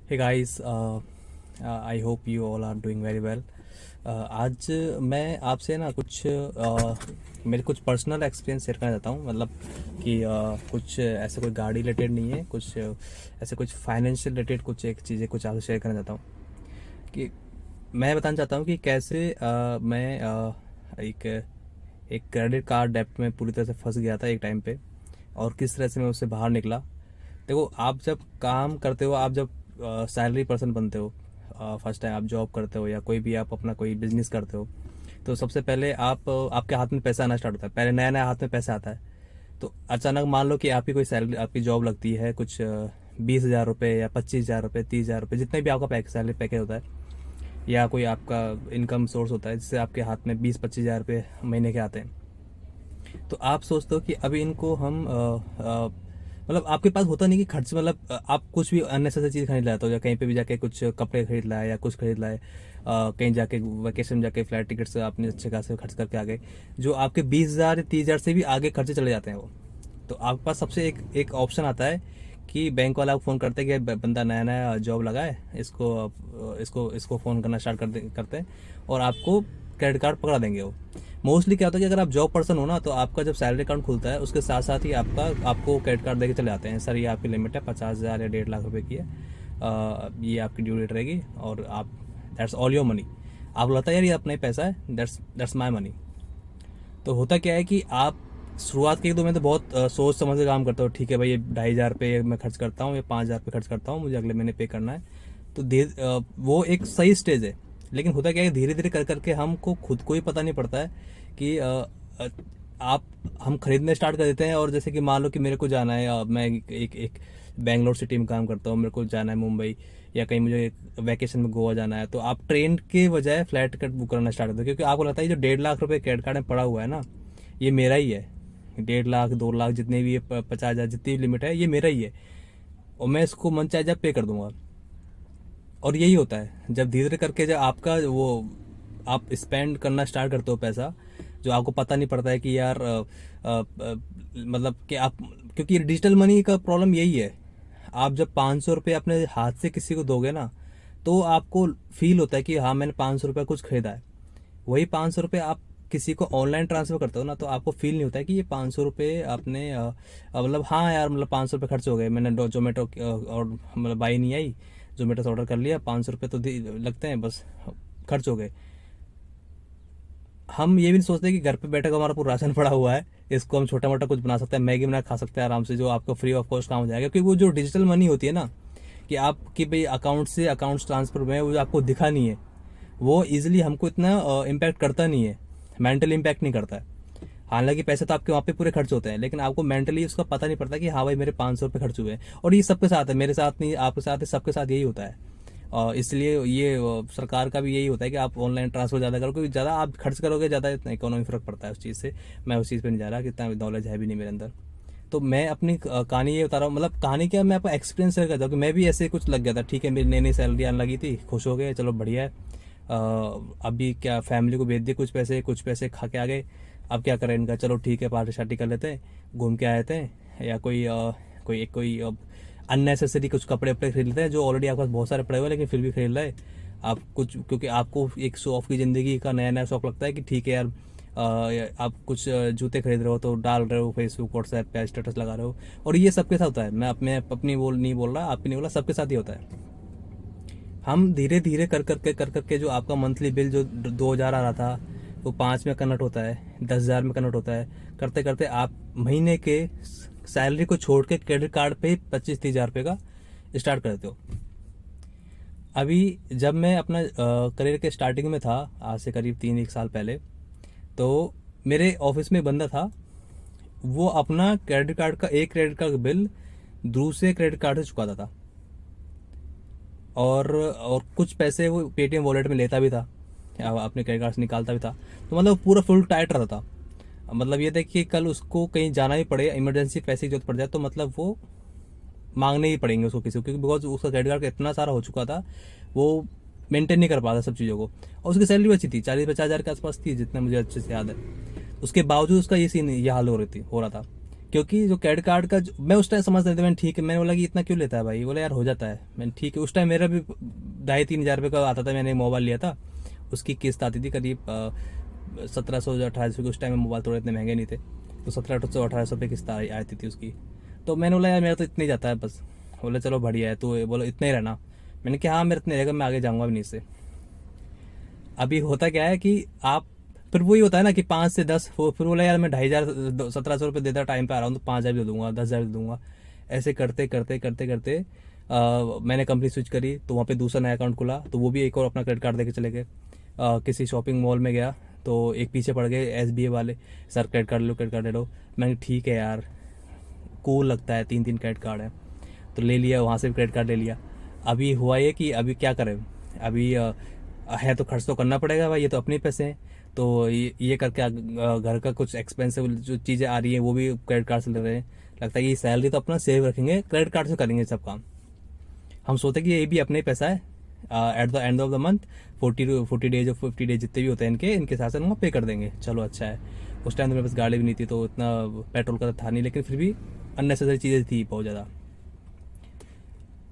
Hey guys, I hope you all are doing very well. आज मैं आपसे ना मेरे कुछ पर्सनल एक्सपीरियंस शेयर करना चाहता हूँ। मतलब कि कुछ ऐसे कोई गाड़ी रिलेटेड नहीं है, कुछ ऐसे कुछ फाइनेंशियल रिलेटेड कुछ एक चीज़ें कुछ आपसे शेयर करना चाहता हूँ। कि मैं बताना चाहता हूँ कि कैसे मैं एक एक क्रेडिट कार्ड डेब्ट में पूरी तरह से फंस गया था एक टाइम पे, और किस तरह से मैं उससे बाहर निकला। देखो, आप जब काम करते हो, आप जब सैलरी पर्सन बनते हो, फर्स्ट टाइम आप जॉब करते हो या कोई भी आप अपना कोई बिजनेस करते हो, तो सबसे पहले आपके हाथ में पैसा आना स्टार्ट होता है। पहले नया नया हाथ में पैसा आता है। तो अचानक मान लो कि आपकी कोई सैलरी, आपकी जॉब लगती है कुछ 20,000 रुपये या 25,000 रुपये, 30,000 रुपये, जितने भी आपका सैलरी पैकेज होता है, या कोई आपका इनकम सोर्स होता है जिससे आपके हाथ में 20-25 हज़ार रुपये महीने के आते हैं। तो आप सोचते हो कि अभी इनको हम मतलब आपके पास होता नहीं कि खर्च, मतलब आप कुछ भी अननेसेसरी चीज़ खरीद लाते हो, या कहीं पे भी जाके कुछ कपड़े खरीद लाए या कुछ खरीद लाए, कहीं जाके वैकेशन में जाके फ्लाइट टिकट से आपने अच्छे खासे खर्च करके आ गए, जो आपके 20,000 30,000 से भी आगे खर्चे चले जाते हैं वो। तो आपके पास सबसे एक एक ऑप्शन आता है कि बैंक वाला फ़ोन करते हैं कि बंदा नया नया जॉब लगा है, इसको फ़ोन करना स्टार्ट करते हैं, और आपको क्रेडिट कार्ड पकड़ा देंगे वो। मोस्टली क्या होता है कि अगर आप जॉब पर्सन हो ना, तो आपका जब सैलरी अकाउंट खुलता है उसके साथ साथ ही आपको क्रेडिट कार्ड देके चले जाते हैं। सर, ये आपकी लिमिट है 50,000 या 1.5 लाख रुपए की है, ये आपकी ड्यू डेट रहेगी, और आप दैट्स ऑल योर मनी। आप लगता है यार ये अपना ही पैसा है, दैट्स माई मनी। तो होता क्या है कि आप शुरुआत के 1-2 महीने तो बहुत सोच समझ के काम करते हो। ठीक है भाई, ये 2,500 रुपये मैं खर्च करता हूँ, ये 5,000 रुपये खर्च करता हूँ, मुझे अगले महीने पे करना है। तो वो एक सही स्टेज है। लेकिन होता क्या है, धीरे धीरे कर करके हमको खुद को ही पता नहीं पड़ता है कि अ, आप हम खरीदने स्टार्ट कर देते हैं। और जैसे कि मान लो कि मेरे को जाना है, मैं एक बैंगलोर सिटी में काम करता हूँ, मेरे को जाना है मुंबई, या कहीं मुझे वैकेशन में गोवा जाना है, तो आप ट्रेन के बजाय फ्लाइट टिकट बुक करना स्टार्ट करते हो, क्योंकि आपको लगता है ये जो 1.5 लाख रुपए क्रेडिट कार्ड में पड़ा हुआ है ना, ये मेरा ही है। 1.5 लाख 2 लाख जितने भी 50,000 जितनी भी लिमिट है, ये मेरा ही है, और मैं इसको मन चाहे जब पे कर दूंगा। और यही होता है जब धीरे धीरे करके जब आपका वो आप स्पेंड करना स्टार्ट करते हो पैसा, जो आपको पता नहीं पड़ता है कि यार मतलब कि आप, क्योंकि डिजिटल मनी का प्रॉब्लम यही है। आप जब 500 रुपये अपने हाथ से किसी को दोगे ना, तो आपको फील होता है कि हाँ, मैंने 500 रुपये कुछ खरीदा है। वही 500 रुपये आप किसी को ऑनलाइन ट्रांसफर करते हो ना, तो आपको फील नहीं होता है कि ये 500 रुपये आपने मतलब हाँ यार, मतलब 500 रुपये खर्च हो गए, मैंने जोमेटो और मतलब बाई नहीं आई, जोमेटो से ऑर्डर कर लिया, 500 रुपये तो लगते हैं, बस खर्च हो गए। हम ये भी नहीं सोचते कि घर पे बैठे का हमारा पूरा राशन पड़ा हुआ है, इसको हम छोटा मोटा कुछ बना सकते हैं, मैगी बना खा सकते हैं आराम से, जो आपको फ्री ऑफ कॉस्ट काम हो जाएगा। क्योंकि वो जो डिजिटल मनी होती है ना, कि आपकी भाई अकाउंट से अकाउंट्स ट्रांसफर में, वो आपको दिखा नहीं है, वो इजिली हमको इतना इम्पैक्ट करता नहीं है, मेंटल इम्पैक्ट नहीं करता है। हालांकि पैसे तो आपके वहाँ पे पूरे खर्च होते हैं, लेकिन आपको मेंटली उसका पता नहीं पड़ता कि हाँ भाई, मेरे 500 रुपये खर्च हुए हैं। और ये सबके साथ है, मेरे साथ नहीं, आपके साथ है, सबके साथ यही होता है। और इसलिए ये सरकार का भी यही होता है कि आप ऑनलाइन ट्रांसफर ज़्यादा करो, क्योंकि ज़्यादा आप खर्च करोगे, ज़्यादा इतना इकोनॉमी फर्क पड़ता है उस चीज़ से। मैं उस चीज़ पे नहीं जा रहा कि इतना नॉलेज है भी नहीं मेरे अंदर। तो मैं अपनी कहानी ये बता रहा हूँ, मतलब कहानी क्या, मैं आपको एक्सपीरियंस शेयर करता हूँ कि मैं भी ऐसे कुछ लग गया था। ठीक है, मेरी नई नई सैलरी आने लगी थी, खुश हो गए, चलो बढ़िया है। अभी क्या, फैमिली को भेज दिए कुछ पैसे खा के आ गए। अब क्या करें इनका, चलो ठीक है, पार्टी शार्टी कर लेते हैं, घूम के आए थे, या कोई अननेसेसरी कुछ कपड़े वपड़े खरीद लेते हैं, जो ऑलरेडी आपके पास बहुत सारे पड़े हुए हैं, लेकिन फिर भी खरीद लाए आप कुछ, क्योंकि आपको एक शो ऑफ की ज़िंदगी का नया नया शौक लगता है कि ठीक है यार, आप कुछ जूते खरीद रहे हो तो डाल रहे हो फेसबुक व्हाट्सएप पे, स्टेटस लगा रहे हो। और ये सबके साथ होता है, मैं अपनी नहीं बोल रहा, आपकी नहीं बोल रहा, सबके साथ ही होता है। हम धीरे धीरे कर करके जो आपका मंथली बिल जो 2,000 आ रहा था, वो 5 में कन्वर्ट होता है, 10,000 में कन्वर्ट होता है। करते करते आप महीने के सैलरी को छोड़ के क्रेडिट कार्ड पे 25-30 हज़ार रुपये का स्टार्ट कर देते हो। अभी जब मैं अपना करियर के स्टार्टिंग में था, आज से करीब 3-1 साल पहले, तो मेरे ऑफिस में एक बंदा था, वो अपना क्रेडिट कार्ड का, एक क्रेडिट कार्ड का बिल दूसरे क्रेडिट कार्ड से चुकाता था, और कुछ पैसे वो पेटीएम वॉलेट में लेता भी था, अपने क्रेडिट कार्ड से निकालता भी था। तो मतलब पूरा फुल टाइट रहता था। मतलब ये था कि कल उसको कहीं जाना ही पड़े, इमरजेंसी पैसे की जरूरत पड़ जाए, तो मतलब वो मांगने ही पड़ेंगे उसको किसी को, क्योंकि बिकॉज उसका क्रेडिट कार्ड इतना सारा हो चुका था, वो मेंटेन नहीं कर पाता सब चीज़ों को। और उसकी सैलरी भी अच्छी थी, 40-50 हज़ार के आसपास थी, जितना मुझे अच्छे से याद है। उसके बावजूद उसका ये सीन, ये हाल हो रहा था। क्योंकि जो क्रेडिट कार्ड का मैं उस टाइम समझ रहा था, मैंने ठीक है, मैंने बोला कि इतना क्यों लेता है भाई, बोला यार हो जाता है। मैंने ठीक है, उस टाइम मेरा भी 2,500-3,000 रुपये का आता था, मैंने मोबाइल लिया था, उसकी किस्त आती थी करीब 1,700-1,800 की। उस टाइम में मोबाइल थोड़े इतने महंगे नहीं थे, तो 1,700-1,800 रुपये किस्त आती थी उसकी। तो मैंने बोला यार मेरा तो इतना ही जाता है बस। बोला चलो बढ़िया है, तो बोलो इतना ही रहना। मैंने कहा हाँ मेरा इतने रहेगा, मैं आगे जाऊँगा भी नहीं इससे। अभी होता क्या है कि आप फिर वही होता है ना कि 5 से 10, फिर बोला यार मैं 2,500 1,700 रुपये देता टाइम पे आ रहा हूँ, तो 5,000 भी दे दूंगा, 10,000 दे दूंगा। ऐसे करते करते करते करते मैंने कंपनी स्विच करी, तो वहाँ पे दूसरा नया अकाउंट खुला, तो वो भी एक और अपना क्रेडिट कार्ड देके चले गए। किसी शॉपिंग मॉल में गया, तो एक पीछे पड़ गए SBA वाले, सर क्रेडिट कार्ड लो, क्रेडिट कार्ड ले लो। मैंने ठीक है यार, कूल लगता है, 3 3 क्रेडिट कार्ड है, तो ले लिया, वहाँ से भी क्रेडिट कार्ड ले लिया। अभी हुआ ये कि अभी क्या करें, अभी है तो खर्च तो करना पड़ेगा भाई, ये तो अपने पैसे हैं। तो ये करके घर का कुछ एक्सपेंसिव जो चीज़ें आ रही हैं वो भी क्रेडिट कार्ड से ले रहे हैं। लगता है कि सैलरी तो अपना सेव रखेंगे, क्रेडिट कार्ड से करेंगे सब काम। हम सोचते कि ये भी अपना ही पैसा है, at the end of the month 40 days और 50 डेज जितने भी होते हैं इनके साथ हम पे कर देंगे, चलो अच्छा है। उस टाइम तो मेरे पास गाड़ी भी नहीं थी, तो इतना पेट्रोल का तो था नहीं, लेकिन फिर भी अननेसेसरी चीज़ें थी बहुत ज़्यादा।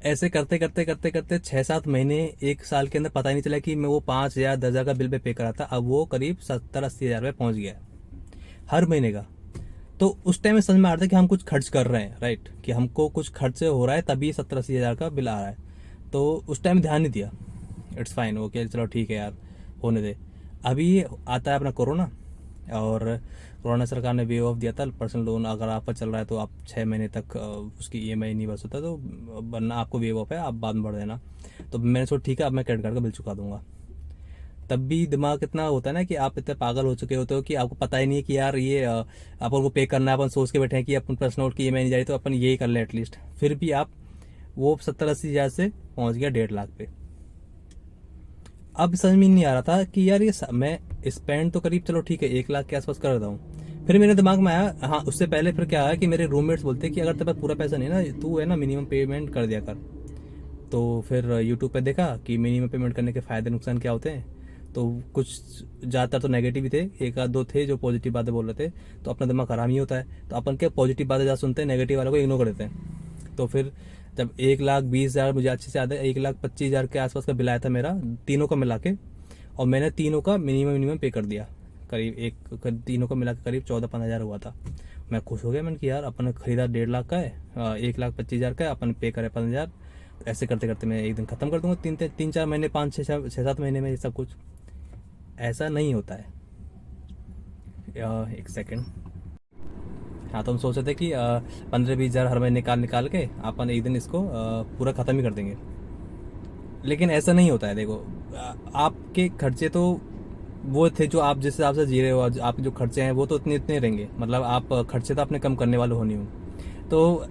ऐसे करते करते करते करते 6 7 महीने, 1 साल के अंदर पता ही नहीं चला कि मैं वो 5,000 10,000 का बिल पे करा था, अब वो करीब 70-80 हज़ार रुपये पहुंच गया हर महीने का। तो उस टाइम में समझ में आ रहा था कि हम कुछ खर्च कर रहे हैं, राइट, कि हमको कुछ खर्च हो रहा है, तभी 70-80 हज़ार का बिल आ रहा है। तो उस टाइम ध्यान नहीं दिया, इट्स फाइन, ओके चलो ठीक है यार, होने दे। अभी आता है अपना कोरोना, और कोरोना सरकार ने वेव ऑफ दिया था, पर्सनल लोन अगर आप पर चल रहा है तो आप 6 महीने तक उसकी EMI नहीं भर सकता, तो वरना आपको वेव ऑफ है, आप बाद में भर देना। तो मैंने सोचा ठीक है, अब मैं क्रेडिट कार्ड का बिल चुका दूंगा। तब भी दिमाग इतना होता है ना कि आप इतने पागल हो चुके होते हो कि आपको पता ही नहीं है कि यार ये अपन को पे करना है, अपन सोच के बैठे हैं कि अपन पर्सनल नोट की EMI नहीं जा रही, तो अपन यही कर लें एटलीस्ट। फिर भी आप वो 70-80 हज़ार से पहुंच गया 1.5 लाख पे। अब समझ में नहीं आ रहा था कि यार ये मैं स्पेंड तो करीब चलो ठीक है 1 लाख के आसपास कर रहा हूँ। फिर मेरे दिमाग में आया, हाँ उससे पहले फिर क्या आया कि मेरे रूममेट्स बोलते कि अगर तेरे पास पूरा पैसा नहीं ना, तू है ना मिनिमम पेमेंट कर दिया कर। तो फिर यूट्यूब पे देखा कि मिनिमम पेमेंट करने के फ़ायदे नुकसान क्या होते हैं। तो कुछ ज़्यादातर तो नेगेटिव ही थे, एक आध दो थे जो पॉजिटिव बातें बोल रहे थे। तो अपना दिमाग आराम ही होता है, तो अपन क्या पॉजिटिव बातें ज़्यादा सुनते हैं, नेगेटिव वालों को इग्नोर कर देते हैं। तो फिर जब 1,20,000, मुझे अच्छे से याद है 1,25,000 के आसपास का बिल आया था मेरा, तीनों का मिला के, और मैंने तीनों का मिनिमम पे कर दिया। तीनों का मिला के करीब 14-15 हज़ार हुआ था। मैं खुश हो गया, मैंने कि यार अपन ने खरीदा 1.5 लाख का है, 1,25,000 का है, अपन पे करे 5,000। तो ऐसे करते करते मैं एक दिन ख़त्म कर दूंगा, 3-4 महीने, 5-6-7 महीने में ये सब कुछ। ऐसा नहीं होता है। एक सेकेंड। हाँ, तो हम सोच रहे थे कि 15-20 हज़ार हर महीने निकाल निकाल के अपन एक दिन इसको पूरा ख़त्म ही कर देंगे। लेकिन ऐसा नहीं होता है। देखो, आपके खर्चे तो वो थे जो आप जिस हिसाब से जी रहे हो, आपके जो खर्चे हैं वो तो इतने इतने रहेंगे, मतलब आप खर्चे तो अपने कम करने वाले हो नहीं हो। तो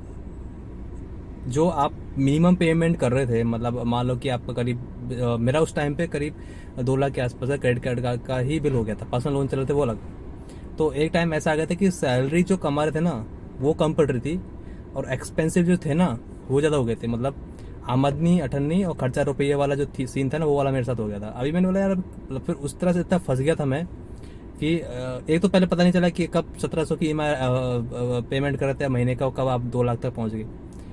जो आप मिनिमम पेमेंट कर रहे थे, मतलब मान लो कि आपका करीब मेरा उस टाइम पे करीब 2 लाख के आसपास का क्रेडिट कार्ड का ही बिल हो गया था। पर्सनल लोन चल रहे थे वो अलग। तो एक टाइम ऐसा आ गया था कि सैलरी जो कमा रहे थे ना वो कम पड़ रही थी, और एक्सपेंसिव जो थे ना वो ज़्यादा हो गए थे। मतलब आमदनी अठन्नी और खर्चा रुपये वाला जो सीन था ना, वो वाला मेरे साथ हो गया था। अभी मैंने बोला यार, मतलब फिर उस तरह से इतना फंस गया था मैं कि एक तो पहले पता नहीं चला कि कब 1,700 की EMI पेमेंट कर रहे थे महीने का, और कब आप 2 लाख तक पहुंच गए।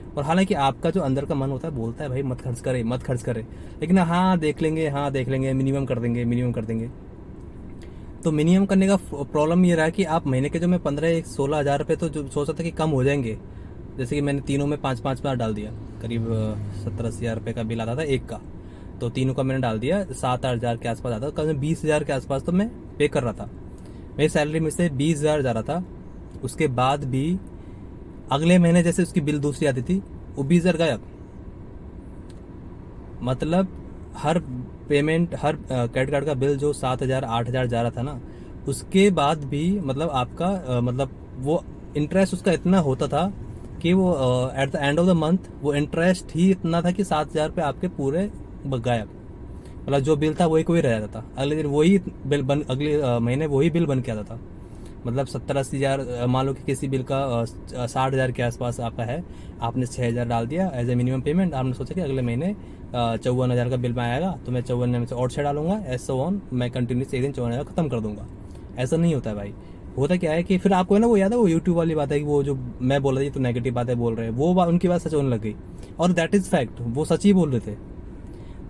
और हालांकि आपका जो अंदर का मन होता है बोलता है भाई मत खर्च करे, मत खर्च करे, लेकिन हाँ देख लेंगे, हाँ देख लेंगे, मिनिमम कर देंगे, मिनिमम कर देंगे। तो मिनिमम करने का प्रॉब्लम ये रहा कि आप महीने के जो मैं 15-16 हज़ार रुपये तो जो सोचा था कि कम हो जाएंगे, जैसे कि मैंने तीनों में 5-5 बार डाल दिया, करीब 70-80 हज़ार रुपये का बिल आता था एक का, तो तीनों का मैंने डाल दिया, 7-8 हज़ार के आसपास आता था। कल 20 हज़ार के आसपास तो मैं पे कर रहा था। मेरी सैलरी में से 20 हज़ार जा रहा था। उसके बाद भी अगले महीने जैसे उसकी बिल दूसरी आती थी, वो 20 हज़ार गायब। मतलब हर पेमेंट, हर क्रेडिट कार्ड का बिल जो 7 हज़ार 8 हज़ार जा रहा था ना, उसके बाद भी मतलब आपका मतलब वो इंटरेस्ट उसका इतना होता था कि वो at the end of the month वो इंटरेस्ट ही इतना था कि 7 हज़ार पे आपके पूरे गायब। मतलब जो बिल था वही कोई रह जाता था, अगले दिन वही बिल बन, अगले महीने वही बिल बन के आता था। मतलब 70-80 हज़ार, मान लो कि किसी बिल का 60 हज़ार के आसपास आपका है, आपने 6 हज़ार डाल दिया एज ए मिनिमम पेमेंट। आपने सोचा कि अगले महीने 54 हज़ार का बिल में आएगा, तो मैं 54 में से और 6 डालूंगा, ऐसा ऑन मैं कंटिन्यूस एक दिन 54 हज़ार खत्म कर दूंगा। ऐसा नहीं होता है भाई। होता क्या है कि फिर आपको है ना, वो याद है वो यूट्यूब वाली बात है कि वो जो मैं बोल रहा था ये तो नेगेटिव बातें बोल रहे हैं, वो बात उनकी बात सच होने लग गई। और दैट इज़ फैक्ट, वो सच ही बोल रहे थे।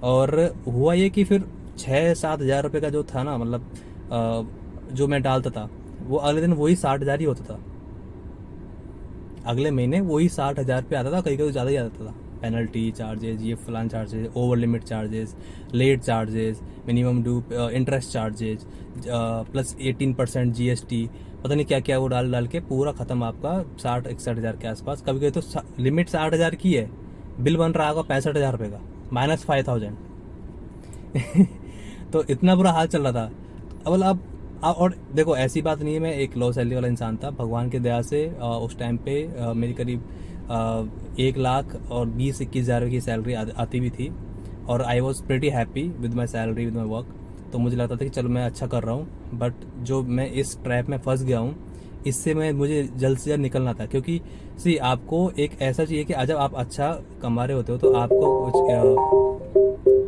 और हुआ ये कि फिर 6-7 हज़ार रुपये का जो था ना, मतलब जो मैं डालता था, वो अगले दिन वही 60 हज़ार ही होता था। अगले महीने वही 60 हज़ार पे आता था, कहीं कहीं ज़्यादा ही आता था। पेनल्टी चार्जेस, ये फलान charges, over limit charges, late charges, minimum due, interest charges, plus 18% GST, पता नहीं क्या क्या वो डाल डाल के पूरा ख़त्म आपका 60-61 हज़ार के आसपास। कभी कभी तो लिमिट 60 हज़ार की है, बिल बन रहा होगा 65 हज़ार रुपये का, -5,000। तो इतना बुरा हाल चल रहा था। अब और देखो, ऐसी बात नहीं है मैं एक लो सैलरी वाला इंसान था, भगवान की दया से उस टाइम पे मेरी करीब 1,20,21 हज़ार की सैलरी आती भी थी। और I was pretty happy with my salary, with my work. तो मुझे लगता था कि चलो मैं अच्छा कर रहा हूँ, बट जो मैं इस ट्रैप में फंस गया हूँ, इससे मुझे जल्द से जल्द निकलना था। क्योंकि सी आपको एक ऐसा चाहिए कि जब आप अच्छा कमा रहे होते हो तो आपको कुछ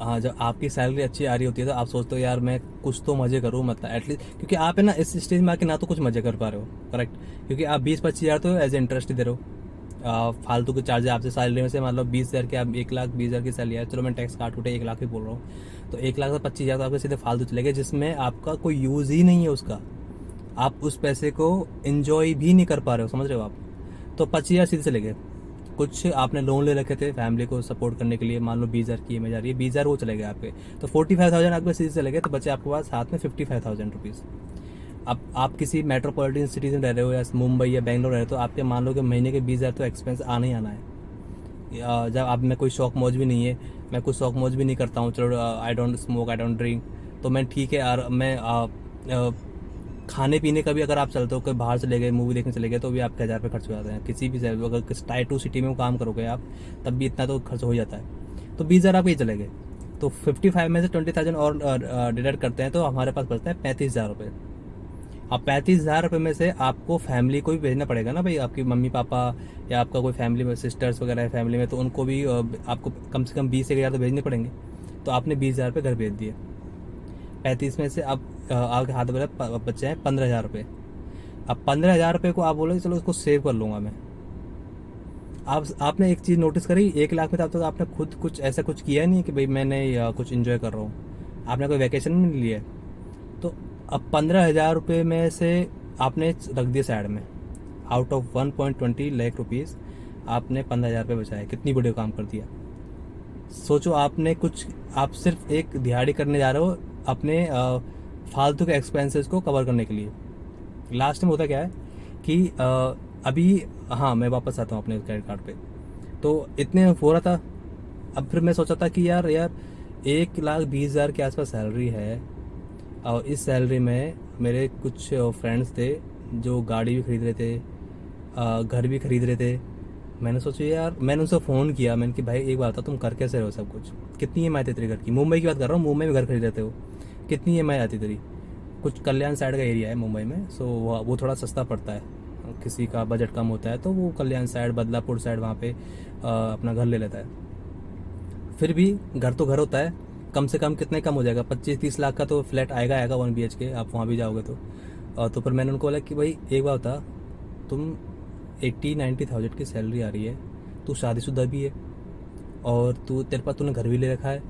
हाँ, जब आपकी सैलरी अच्छी आ रही होती है तो आप सोचते हो यार मैं कुछ तो मजे करूँ, मतलब एटलीस्ट, क्योंकि आप है ना इस स्टेज में आके ना तो कुछ मजे कर पा रहे हो, करेक्ट। क्योंकि आप 20-25 हज़ार तो एज ए इंटरेस्ट ही दे रहे हो। फालतू के चार्ज आपसे सैलरी में से, मान लो 20 हज़ार के आप 1,20,000 की सैलरी है, चलो मैं टैक्स काट उठे 1 लाख ही बोल रहा हूँ, तो 1 लाख से 25 हज़ार तो आपके सीधे फालतू चले गए, जिसमें आपका कोई यूज़ ही नहीं है उसका। आप उस पैसे को इंजॉय भी नहीं कर पा रहे हो, समझ रहे हो आप। तो 25 हज़ार सीधे चले गए। कुछ आपने लोन ले रखे थे फैमिली को सपोर्ट करने के लिए, मान लो 20 हज़ार की EMI जा रही है, 20 हज़ार वो चले गए आपके, तो 45,000 आपके सीधे चले गए। तो बचे आपके पास हाथ में 55,000 रुपीज़। अब आप किसी मेट्रोपॉलिटन सिटीज में रह रहे हो या मुंबई या बेंगलोर रह रहे हो, तो आपके मान लो कि महीने के 20 हज़ार तो एक्सपेंस आना ही आना है। जब आप में कोई शौक मौज भी नहीं है, मैं कुछ शौक मौज भी नहीं करता हूँ, चलो I don't smoke, I don't drink, तो मैं ठीक है यार, मैं खाने पीने का भी अगर आप चलते हो, कोई बाहर चले गए, मूवी देखने चले गए, तो भी आपके 1,000 रुपये खर्च हो जाते हैं। किसी भी अगर किस टायर 2 सिटी में काम करोगे आप, तब भी इतना तो खर्च हो ही जाता है। तो 20 हज़ार आपके ही चले गए। तो 55 में से 20,000 और डिडक्ट करते हैं, तो हमारे पास बचता है 35,000 रुपये। अब 35,000 रुपये में से आपको फैमिली को भी भेजना पड़ेगा ना भाई, आपकी मम्मी पापा या आपका कोई फैमिली में सिस्टर्स वगैरह है फैमिली में, तो उनको भी आपको कम से कम 20-1 हज़ार तो भेजने पड़ेंगे। तो आपने 20,000 रुपये घर भेज दिए। 35 में से अब आपके हाथ में बचे हैं 15,000 रुपये। अब 15,000 रुपये को आप बोलोगे चलो इसको सेव कर लूँगा मैं। आपने एक चीज़ नोटिस करी, 1 लाख में तो आपने खुद कुछ ऐसा कुछ किया नहीं कि भाई मैंने कुछ इन्जॉय कर रहा हूँ, आपने कोई वैकेशन नहीं लिया है। तो अब 15,000 रुपये में से आपने रख दिए साइड में, आउट ऑफ 1.20 लाख रुपीज़ आपने 15,000 रुपये बचाए, कितनी बड़ी काम कर दिया। सोचो, आप सिर्फ एक दिहाड़ी करने जा रहे हो अपने फालतू के एक्सपेंसेस को कवर करने के लिए। लास्ट में होता क्या है कि अभी, हाँ मैं वापस आता हूँ अपने क्रेडिट कार्ड पे। तो इतने हो रहा था। अब फिर मैं सोचा था कि यार 1,20,000 के आसपास सैलरी है, और इस सैलरी में मेरे कुछ फ्रेंड्स थे जो गाड़ी भी खरीद रहे थे, घर भी खरीद रहे थे। मैंने सोचा यार, मैंने उनसे फ़ोन किया, मैंने कि भाई एक बात था, तुम कर कैसे रहे हो सब कुछ, कितनी EMI आती तेरे घर की, मुंबई की बात कर रहा हूँ, मुंबई में घर खरीद रहे थे वो, कितनी EMI आती तेरी। कुछ कल्याण साइड का एरिया है मुंबई में, सो वो थोड़ा सस्ता पड़ता है, किसी का बजट कम होता है तो वो कल्याण साइड, बदलापुर साइड, वहाँ पे अपना घर ले लेता है। फिर भी घर तो घर होता है, कम से कम कितने कम हो जाएगा, 25-30 लाख का तो फ्लैट आएगा आएगा 1 BHK, आप वहाँ भी जाओगे तो। तो फिर मैंने उनको बोला कि भाई एक बात बता, तुम 80-90 थाउजेंड की सैलरी आ रही है, तू शादीशुदा भी है, और तूने घर भी ले रखा है,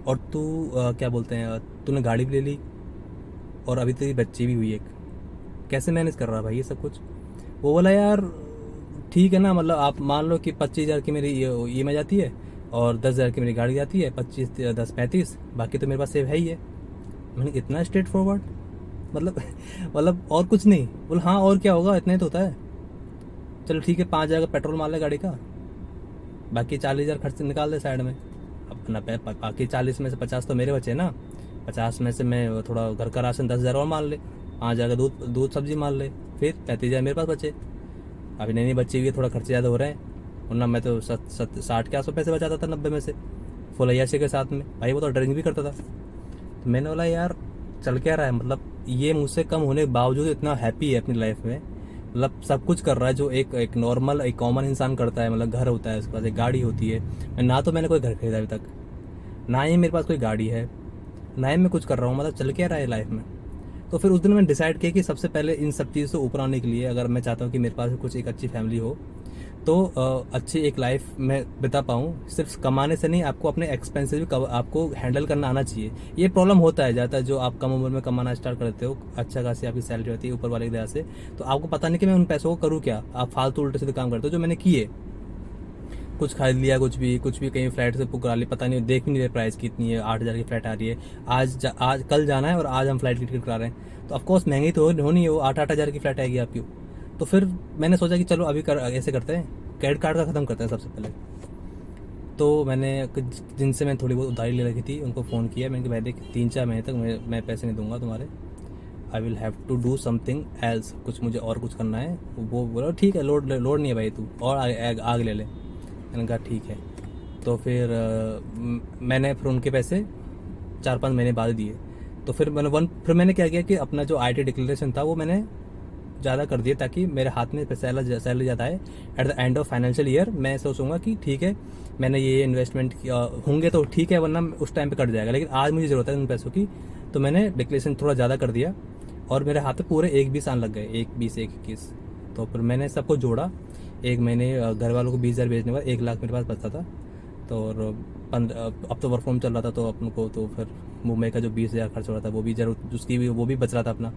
और तू क्या बोलते हैं, तूने गाड़ी भी ले ली, और अभी तेरी बच्ची भी हुई एक, कैसे मैनेज कर रहा भाई ये सब कुछ। वो बोला यार ठीक है ना, मतलब आप मान लो कि 25,000 की मेरी EMI जाती है, और 10,000 की मेरी गाड़ी जाती है, 25 10 35, बाकी तो मेरे पास सेव है ही है। मैंने इतना स्ट्रेट फॉरवर्ड, मतलब मतलब और कुछ नहीं। बोला हाँ और क्या होगा, इतना ही तो होता है। चलो ठीक है, 5,000 का पेट्रोल मार ले गाड़ी का, बाकी 40,000 खर्च निकाल दे साइड में। अपना बाकी 40 में से 50 तो मेरे बचे ना, 50 में से मैं थोड़ा घर का राशन 10,000 और मान ले, 5,000 का दूध दूध सब्जी मान ले, फिर 35,000 मेरे पास बचे। अभी नई नई बच्ची हुई है, थोड़ा खर्चे ज़्यादा हो रहे हैं, वरना मैं तो 60 के आसपास पैसे बचाता था 90 में से, फुल अय्याशी के साथ में। भाई वो तो ड्रिंक भी करता था। तो मैंने बोला यार चल क्या रहा है, मतलब ये मुझसे कम होने के बावजूद इतना हैप्पी है अपनी लाइफ में, मतलब सब कुछ कर रहा है जो एक नॉर्मल एक कॉमन इंसान करता है। मतलब घर होता है, उसके पास एक गाड़ी होती है, ना तो मैंने कोई घर खरीदा अभी तक, ना ही मेरे पास कोई गाड़ी है, ना ही मैं कुछ कर रहा हूँ, मतलब चल क्या रहा है लाइफ में। तो फिर उस दिन मैंने डिसाइड किया कि सबसे पहले इन सब चीज़ों से ऊपर आने के लिए, अगर मैं चाहता हूँ कि मेरे पास कुछ एक अच्छी फैमिली हो, तो अच्छी एक लाइफ में बिता पाऊँ, सिर्फ कमाने से नहीं, आपको अपने एक्सपेंसेस भी आपको हैंडल करना आना चाहिए। ये प्रॉब्लम होता है ज़्यादा, जो आप कम उम्र में कमाना स्टार्ट करते हो, अच्छा खासी आपकी सैलरी होती है ऊपर वाले की दया से, तो आपको पता नहीं कि मैं उन पैसों को करूँ क्या, आप फालतू उल्टे सीधे काम करते हो। जो मैंने किए, कुछ खरीद लिया, कुछ भी कहीं फ्लैट से बुक करा लिया, पता नहीं, देख भी नहीं रहे प्राइस कितनी है, 8,000 की फ्लैट आ रही है, आज कल जाना है और आज हम फ्लाइट की टिकट करा रहे हैं, तो ऑफकोर्स महंगी तो होनी है, वो 8,000 की फ्लैट आएगी आपकी। तो फिर मैंने सोचा कि चलो अभी ऐसे करते हैं, क्रेडिट कार्ड का ख़त्म करते हैं सबसे पहले। तो मैंने जिनसे मैं थोड़ी बहुत उधारी ले रखी थी उनको फ़ोन किया, मैंने कहा भाई देख, 3-4 महीने तक मैं पैसे नहीं दूंगा तुम्हारे, I will have to do something else, कुछ मुझे और कुछ करना है। वो बोला ठीक है, लोड नहीं है भाई, तू और आग ले ले। मैंने कहा ठीक है। तो फिर मैंने फिर उनके पैसे 4-5 महीने बाद दिए। तो फिर मैंने क्या किया कि अपना जो IT डिक्लेरेशन था वो मैंने ज़्यादा कर दिया, ताकि मेरे हाथ में सैलरी ज़्यादा आए। At the end of financial year मैं सोचूंगा कि ठीक है, मैंने ये इन्वेस्टमेंट होंगे तो ठीक है, वरना उस टाइम पे कट जाएगा, लेकिन आज मुझे ज़रूरत है उन पैसों की। तो मैंने डिक्लेरेशन थोड़ा ज़्यादा कर दिया और मेरे हाथ में पूरे 1-20 आने लग गए, 1-20-1-21। तो फिर मैंने सबको जोड़ा, एक महीने घर वालों को 20,000 भेजने के बाद 1 लाख मेरे पास बचता था। तो और अब तो वर्क फ्रॉम चल रहा था, तो अपन को तो फिर मुंबई का जो 20,000 खर्च हो रहा था वो भी जरूर, उसकी भी वो भी बच रहा था अपना।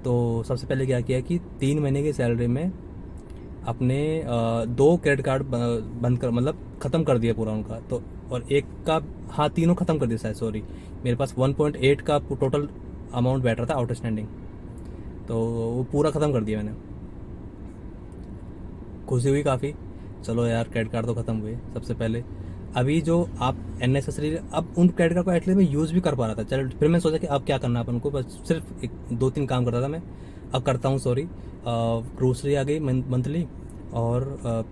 तो सबसे पहले क्या किया कि 3 महीने की सैलरी में अपने 2 क्रेडिट कार्ड बंद कर, मतलब ख़त्म कर दिया पूरा उनका। तो और एक का, हाँ, तीनों ख़त्म कर दिया शायद, सॉरी, मेरे पास 1.8 का टोटल अमाउंट बैठ रहा था आउटस्टैंडिंग, तो वो पूरा ख़त्म कर दिया मैंने। खुशी हुई काफ़ी, चलो यार क्रेडिट कार्ड तो ख़त्म हुए सबसे पहले। अभी जो आप अननेसेसरी, अब उन क्रेडिट कार्ड को एटलीस्ट मैं यूज़ भी कर पा रहा था। चलो फिर मैं सोचा कि अब क्या करना है अपन को, बस सिर्फ 2-3 काम करता था मैं, अब करता हूँ, सॉरी। ग्रोसरी आ गई मंथली, और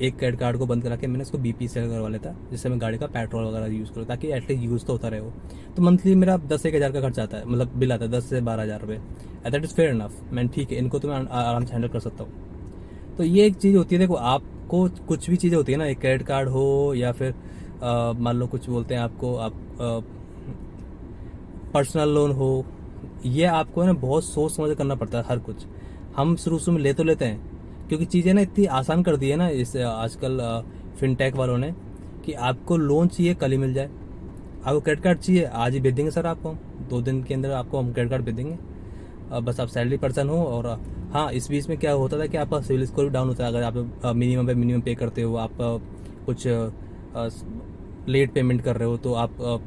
एक क्रेडिट कार्ड को बंद करा के मैंने उसको BP से करवा लेता, जिससे मैं गाड़ी का पेट्रोल वगैरह यूज़ करूँ, ताकि एटलीस्ट यूज़ तो होता रहे वो। तो मंथली मेरा 10-1 हज़ार का खर्च आता है, मतलब बिल आता है 10 से 12 हज़ार रुपये। दैट इज़ फेयर इनफ, मैं ठीक है, इनको तो मैं आराम से हैंडल कर सकता हूँ। तो ये एक चीज़ होती है, देखो आपको कुछ भी चीज़ें होती है ना, एक क्रेडिट कार्ड हो या फिर मान लो कुछ बोलते हैं आपको, आप पर्सनल लोन हो, ये आपको है ना बहुत सोच समझ के करना पड़ता है हर कुछ। हम शुरू में ले तो लेते हैं, क्योंकि चीज़ें ना इतनी आसान कर दी है ना इस आजकल फिनटेक वालों ने, कि आपको लोन चाहिए कल ही मिल जाए, आपको क्रेडिट कार्ड चाहिए आज ही भेज देंगे सर, आपको 2 दिन के अंदर आपको हम क्रेडिट कार्ड भेज देंगे। बस आप सैलरी पर्सन हो। और हाँ, इस बीच में क्या होता था कि आपका सिविल स्कोर भी डाउन होता है, अगर आप मिनिमम पे करते हो, आप कुछ लेट पेमेंट कर रहे हो, तो आप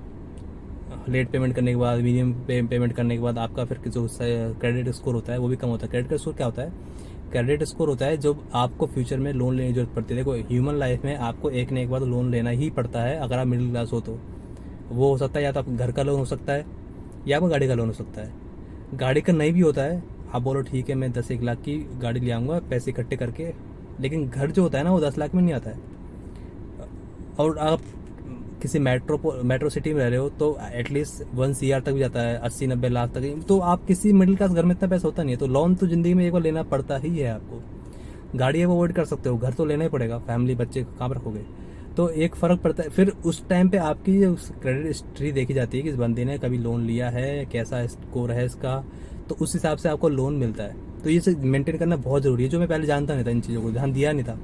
लेट पेमेंट करने के बाद, मिनिमम पेमेंट करने के बाद आपका फिर जो क्रेडिट स्कोर होता है वो भी कम होता है। क्रेडिट स्कोर क्या होता है? क्रेडिट स्कोर होता है जब आपको फ्यूचर में लोन लेने की जरूरत पड़ती है। देखो, ह्यूमन लाइफ में आपको एक न एक बार लोन लेना ही पड़ता है, अगर आप मिडिल क्लास हो तो। वो हो सकता है या तो आप घर का लोन हो सकता है, या आपका गाड़ी का लोन हो सकता है। गाड़ी का नहीं भी होता है, आप बोलो ठीक है मैं 10-1 लाख की गाड़ी ले आऊँगा पैसे इकट्ठे करके, लेकिन घर जो होता है ना वो 10 लाख में नहीं आता है। और आप किसी मेट्रो सिटी में रह रहे हो तो एटलीस्ट 1 CR तक भी जाता है, 80-90 लाख तक। तो आप किसी मिडिल क्लास घर में इतना पैसा होता नहीं है, तो लोन तो ज़िंदगी में एक बार लेना पड़ता ही है आपको। गाड़ी है वो अवॉइड कर सकते हो, घर तो लेना ही पड़ेगा, फैमिली बच्चे कहाँ रखोगे। तो एक फ़र्क पड़ता है। फिर उस टाइम पे आपकी उस क्रेडिट हिस्ट्री देखी जाती है कि इस बंदे ने कभी लोन लिया है, कैसा स्कोर है इसका, तो उस हिसाब से आपको लोन मिलता है। तो ये सब मेंटेन करना बहुत ज़रूरी है, जो मैं पहले जानता नहीं था, इन चीज़ों को ध्यान दिया नहीं था।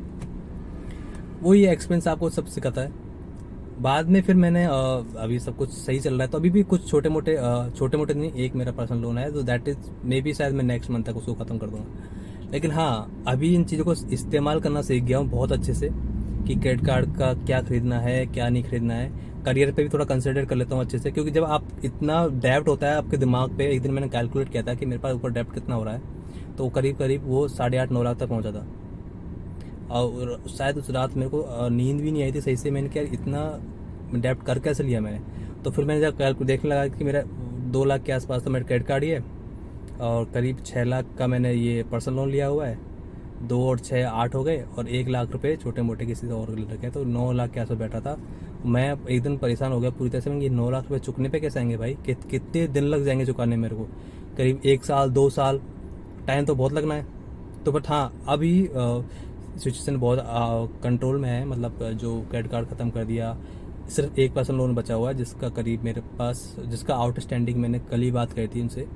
वो ये एक्सपीरियंस आपको सब सिखाता है। बाद में फिर मैंने अभी सब कुछ सही चल रहा है, तो अभी भी कुछ छोटे मोटे नहीं, एक मेरा पर्सनल लोन है, तो दैट इज़ मे बी शायद मैं नेक्स्ट मंथ तक उसको ख़त्म कर दूँगा। लेकिन हाँ, अभी इन चीज़ों को इस्तेमाल करना सीख गया हूँ बहुत अच्छे से, कि क्रेडिट कार्ड का क्या खरीदना है, क्या नहीं खरीदना है। करियर पे भी थोड़ा कंसिडर कर लेता हूँ अच्छे से, क्योंकि जब आप इतना डेब्ट होता है आपके दिमाग पे। एक दिन मैंने कैलकुलेट किया था कि मेरे पास ऊपर डेब्ट कितना हो रहा है, तो करीब करीब वो 8.5-9 लाख तक पहुँचा था। और शायद उस रात मेरे को नींद भी नहीं आई थी सही से। मैंने क्या, इतना डेब्ट कर कैसे लिया मैंने। तो फिर मैंने जब कैलकुलेट देखने लगा कि मेरा 2 लाख के आसपास तो मेरा क्रेडिट कार्ड ही है, और करीब 6 लाख का मैंने ये पर्सनल लोन लिया हुआ है। 2 और 6 8 हो गए, और 1 लाख रुपए छोटे मोटे किसी से और ले रखे, तो 9 लाख के आसपास बैठा था। मैं एक दिन परेशान हो गया पूरी तरह से, ये 9 लाख रुपए चुकने पे कैसे आएंगे भाई, कितने दिन लग जाएंगे चुकाने मेरे को, करीब 1 साल 2 साल, टाइम तो बहुत लगना है। तो बट हाँ, अभी सिचुएशन बहुत कंट्रोल में है, मतलब जो क्रेडिट कार्ड ख़त्म कर दिया, सिर्फ एक पर्सनल लोन बचा हुआ है, जिसका करीब मेरे पास, जिसका आउटस्टैंडिंग मैंने कल ही बात करी थी उनसे,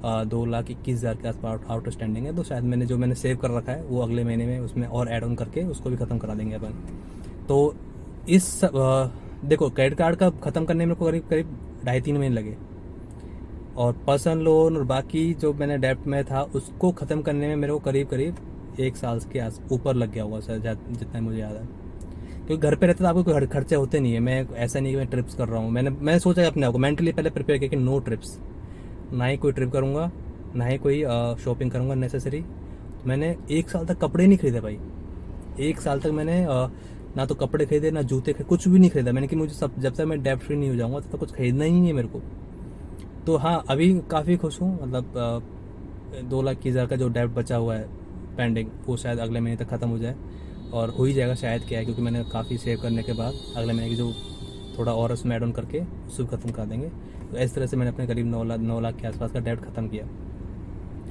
2,21,000 के आसपास आउटस्टैंडिंग है। तो शायद मैंने सेव कर रखा है वो अगले महीने में उसमें और ऐड ऑन करके उसको भी ख़त्म करा देंगे अपन। तो देखो, क्रेडिट कार्ड का ख़त्म करने में मेरे को करीब करीब 2.5-3 महीने लगे, और पर्सनल लोन और बाकी जो मैंने डेब्ट में था उसको ख़त्म करने में मेरे को करीब करीब 1 साल के आस ऊपर लग गया होगा सर, जितना मुझे याद है। क्योंकि घर पे रहते तो आपको कोई खर्चे होते नहीं है। मैं ऐसा नहीं कि मैं ट्रिप्स कर रहा हूँ। मैंने सोचा अपने आप को मेंटली पहले प्रिपेयर किया कि नो ट्रिप्स, ना ही कोई ट्रिप करूँगा, ना ही कोई शॉपिंग करूँगा नेसेसरी। मैंने 1 साल तक कपड़े नहीं खरीदे भाई। 1 साल तक मैंने ना तो कपड़े खरीदे, ना जूते खरीदे, कुछ भी नहीं खरीदा मैंने, कि मुझे सब जब तक मैं डेब्ट फ्री नहीं हो जाऊँगा तब तक कुछ खरीदना ही नहीं है मेरे को। तो हाँ, अभी काफ़ी खुश हूँ। मतलब 2,20,000 का जो डेब्ट बचा हुआ है पेंडिंग, वो शायद अगले महीने तक ख़त्म हो जाए, और हो ही जाएगा शायद। क्या है, क्योंकि मैंने काफ़ी सेव करने के बाद अगले महीने की जो थोड़ा और उसमें ऐड ऑन करके उसको ख़त्म कर देंगे। तो इस तरह से मैंने अपने करीब 9 लाख के आसपास का डेब्ट ख़त्म किया।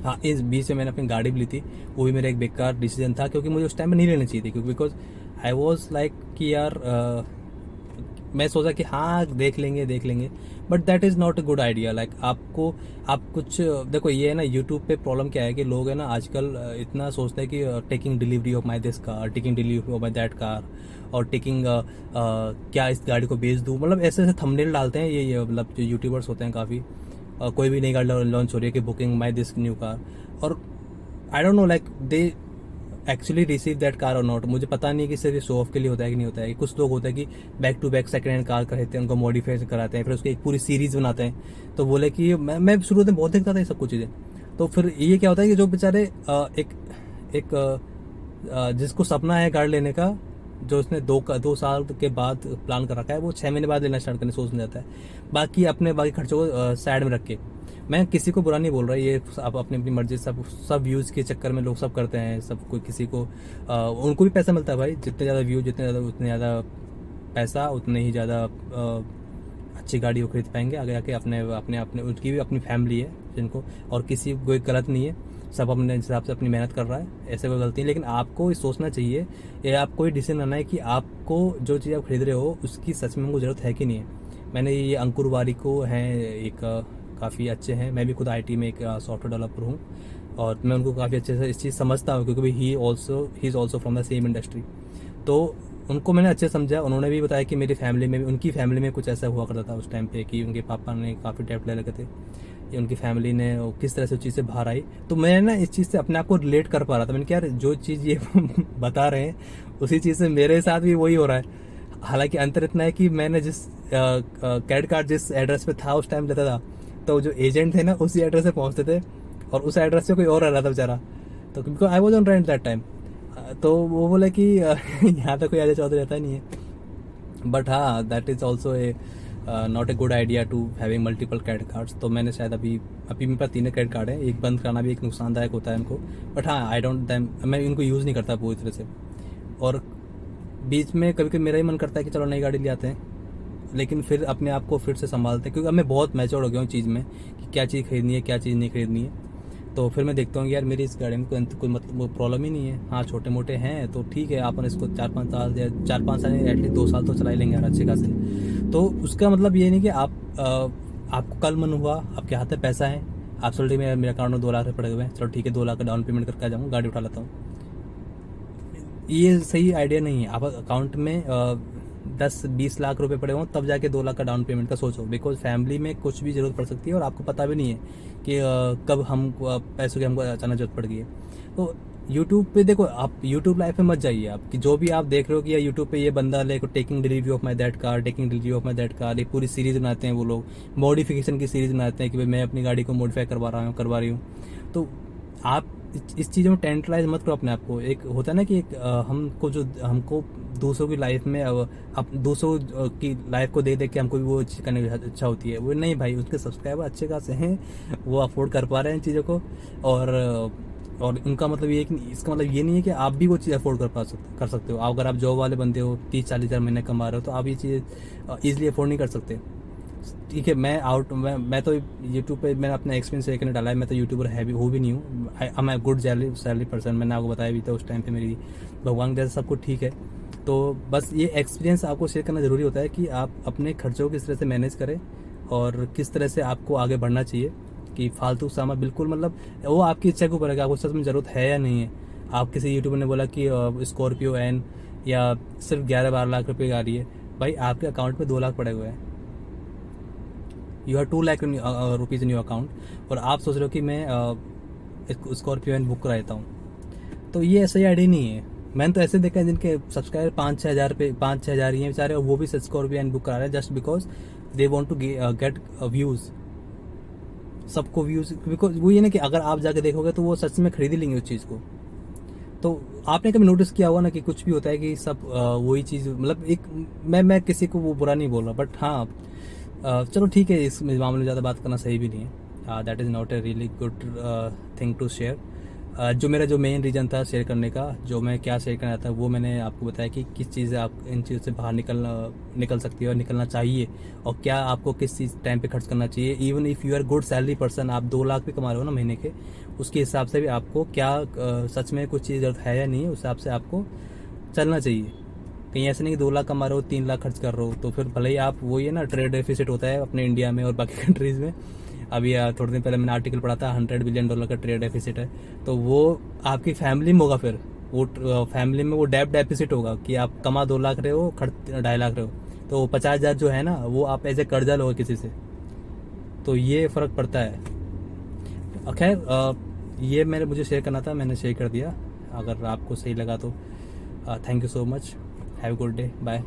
हाँ, इस बीच में मैंने अपनी गाड़ी भी ली थी, वो भी मेरा एक बेकार डिसीजन था, क्योंकि मुझे उस टाइम में नहीं लेनी चाहिए थी। क्योंकि बिकॉज आई वॉज लाइक कि यार मैं सोचा कि हाँ देख लेंगे, but that is not a good idea. Like आप कुछ देखो, ये है ना, यूट्यूब पे प्रॉब्लम क्या है कि लोग है ना आजकल इतना सोचते हैं कि taking delivery of my this car, taking delivery of my that car, और टेकिंग क्या इस गाड़ी को बेच दूँ, मतलब ऐसे ऐसे थंबनेल डालते हैं ये मतलब जो यूट्यूबर्स होते हैं काफ़ी। कोई भी नई गाड़ी लॉन्च हो रही है कि booking my this new car, और I don't know like they actually receive that car और नॉट। मुझे पता नहीं कि सिर्फ शो ऑफ के लिए होता है कि नहीं होता है। कुछ लोग होते हैं कि back to back second hand car खरीदते हैं, उनको मॉडिफाई कराते हैं, फिर उसकी एक पूरी सीरीज बनाते हैं। तो बोले कि मैं शुरू में बहुत देखता था ये सब कुछ चीज़ें। तो फिर ये क्या होता है कि जो बेचारे जिसको सपना है गाड़ी लेने का, जो उसने 2 साल के बाद प्लान कर रखा है, वो 6 महीने बाद लेना स्टार्ट करने सोचने जाता है, बाकी खर्चों को साइड में रख के। मैं किसी को बुरा नहीं बोल रहा, ये आप अपनी अपनी मर्जी, सब व्यूज़ के चक्कर में लोग सब करते हैं, सब कोई किसी को उनको भी पैसा मिलता है भाई। जितने ज़्यादा व्यू, उतने ज़्यादा पैसा, उतने ही ज़्यादा अच्छी गाड़ी वो खरीद पाएंगे आगे आके। अपने अपने अपने उनकी भी अपनी फैमिली है जिनको, और किसी कोई गलत नहीं है, सब अपने हिसाब से अपनी मेहनत कर रहा है, ऐसे कोई गलती नहीं। लेकिन आपको ये सोचना चाहिए, या आपको ये डिसीजन लेना है कि आपको जो चीज़ आप खरीद रहे हो उसकी सच में उनको ज़रूरत है कि नहीं है। मैंने ये अंकुर वारिको हैं, एक काफ़ी अच्छे हैं। मैं भी खुद आईटी में एक सॉफ्टवेयर डेवलपर हूँ, और मैं उनको काफ़ी अच्छे से इस चीज़ समझता हूँ, क्योंकि he is also from the same industry. तो उनको मैंने अच्छे समझा। उन्होंने भी बताया कि मेरी फैमिली में भी, उनकी फैमिली में कुछ ऐसा हुआ करता था उस टाइम पे, कि उनके पापा ने काफ़ी डेब्ट ले रखे थे, या उनकी फैमिली ने किस तरह से उस चीज़ से बाहर आई। तो मैं ना इस चीज़ से अपने आप को रिलेट कर पा रहा था। मैंने कहा यार, जो चीज़ ये बता रहे हैं उसी चीज़ से मेरे साथ भी वही हो रहा है। हालांकि अंतर इतना है कि मैंने जिस क्रेडिट कार्ड जिस एड्रेस पे था उस टाइम लेता था, तो जो एजेंट थे ना उसी एड्रेस पे पहुंचते थे, और उस एड्रेस पे कोई और रह रहा था बेचारा। तो because I was on rent that time, तो वो बोला कि यहाँ पे कोई अजय चौधरी रहता नहीं है। बट हाँ, that is also a not a good idea to having multiple credit cards. तो मैंने शायद अभी मेरे पास 3 क्रेडिट कार्ड है, एक बंद कराना भी एक नुकसानदायक होता है इनको। बट हाँ, आई डोंट मैं इनको यूज़ नहीं करता पूरी तरह से। और बीच में कभी कभी मेरा ही मन करता है कि चलो नई गाड़ी ले आते हैं, लेकिन फिर अपने आप को फिर से संभालते हैं, क्योंकि अब मैं बहुत मैच्योर हो गया हूँ चीज़ में कि क्या चीज़ खरीदनी है, क्या चीज़ नहीं खरीदनी है। तो फिर मैं देखता हूँ कि यार मेरी इस गाड़ी में कोई मतलब प्रॉब्लम ही नहीं है। हाँ, छोटे मोटे हैं तो ठीक है, अपन इसको 4-5 साल या 4-5 साल एटलीस्ट 2 साल तो चला ही लेंगे यार अच्छे खासे। तो उसका मतलब ये नहीं कि आपको कल मन हुआ, आपके हाथ में पैसा है, आप सोल्टी में मेरे अकाउंट में 2 लाख रुपये पड़े हुए हैं, चलो ठीक है 2 लाख का डाउन पेमेंट करके आ जाऊँगा, गाड़ी उठा लेता हूँ। ये सही आइडिया नहीं है। आप अकाउंट में 10-20 लाख रुपए पड़े हों तब जाके 2 लाख का डाउन पेमेंट का सोचो, बिकॉज फैमिली में कुछ भी ज़रूरत पड़ सकती है, और आपको पता भी नहीं है कि कब हम पैसों की हमको अचानक जरूरत पड़ गई है। तो यूट्यूब पे देखो, आप यूट्यूब लाइफ में मत जाइए। आप कि जो भी आप देख रहे हो कि यूट्यूब पे ये बंदा लेको taking delivery of my that car, taking delivery of my that car, एक पूरी सीरीज बनाते हैं वो लोग, मॉडिफिकेशन की सीरीज बनाते हैं कि भाई मैं अपनी गाड़ी को मॉडिफाई करवा रही हूँ। तो आप इस चीज़ों में टेंटलाइज मत करो अपने आप को। एक होता है ना कि हमको दूसरों की लाइफ में, अब दूसरों की लाइफ को देख के हमको भी वो चीज़ करने की इच्छा होती है। वो नहीं भाई, उसके सब्सक्राइबर अच्छे खासे हैं, वो अफोर्ड कर पा रहे हैं इन चीज़ों को, और उनका मतलब ये है कि इसका मतलब ये नहीं है कि आप भी वो चीज़ अफोर्ड कर सकते हो। अगर आप जॉब वाले बंदे हो, 30-40 हज़ार महीने कमा रहे हो, तो आप ये चीज़ ईजिली अफोर्ड नहीं कर सकते। ठीक है, मैं तो यूट्यूब पे मैंने अपना एक्सपीरियंस लेकर डाला है। मैं तो यूट्यूबर है भी हो भी नहीं हूँ। I am a good salary person. मैंने आपको बताया भी था उस टाइम पे मेरी भगवान जैसा सब कुछ ठीक है। तो बस ये एक्सपीरियंस आपको शेयर करना ज़रूरी होता है कि आप अपने खर्चों को किस तरह से मैनेज करें और किस तरह से आपको आगे बढ़ना चाहिए। कि फालतू सामान बिल्कुल, मतलब वो आपकी इच्छा के ऊपर है कि आपको सच में ज़रूरत है या नहीं है। आप किसी यूट्यूबर ने बोला कि स्कॉर्पियो एन या सिर्फ 11-12 लाख रुपए की आ रही है, भाई आपके अकाउंट में 2 लाख पड़े हुए हैं, you have 2 lakh rupees in your account, और आप सोच रहे हो कि मैं स्कॉर्पियो एन बुक करा देता हूँ। तो ये सही आइडिया नहीं है। मैंने तो ऐसे देखा है जिनके सब्सक्राइबर 5-6 हज़ार पे 5-6 हज़ार ही हैं बेचारे, और वो भी स्कॉर्पियो एन बुक करा रहे हैं just because they want to get views, सबको व्यूज़। बिकॉज वो ये ना कि अगर आप जाके देखोगे तो वो सच में खरीद ही लेंगे उस चीज़ को। तो आपने कभी नोटिस किया होगा ना कि कुछ भी होता है कि सब वही चीज़, मतलब एक, मैं किसी को वो बुरा नहीं बोल रहा, बट हाँ चलो ठीक है, इस मामले में ज़्यादा बात करना सही भी नहीं है। That is not a really good thing to share. जो मेरा जो मेन रीज़न था शेयर करने का, जो मैं क्या शेयर करना था, वो मैंने आपको बताया कि किस चीज़ से आप इन चीज़ों से बाहर निकल सकती है और निकलना चाहिए, और क्या आपको किस चीज़ टाइम पे खर्च करना चाहिए। Even if you are good salary person, आप 2 लाख भी कमा रहे हो ना महीने के, उसके हिसाब से भी आपको क्या सच में कुछ चीज़ ज़रूरत है या नहीं है, उस हिसाब से आपको चलना चाहिए। कहीं ऐसे नहीं कि 2 लाख कमा रहे हो 3 लाख खर्च कर रहे हो, तो फिर भले ही आप, वो ये ना ट्रेड डेफिसिट होता है अपने इंडिया में और बाकी कंट्रीज़ में। अभी थोड़े दिन पहले मैंने आर्टिकल पढ़ा था, $100 बिलियन का ट्रेड डेफिसिट है। तो वो आपकी फैमिली में होगा, फिर वो फैमिली में वो डेप डेफिसिट होगा कि आप कमा 2 लाख रहे हो, खर्च 2.5 लाख रहे हो, तो 50,000 जो है ना वो आप ऐसे कर्जा लोगे किसी से, तो ये फ़र्क पड़ता है। खैर ये मुझे शेयर करना था, मैंने शेयर कर दिया। अगर आपको सही लगा तो thank you so much, have a good day, bye.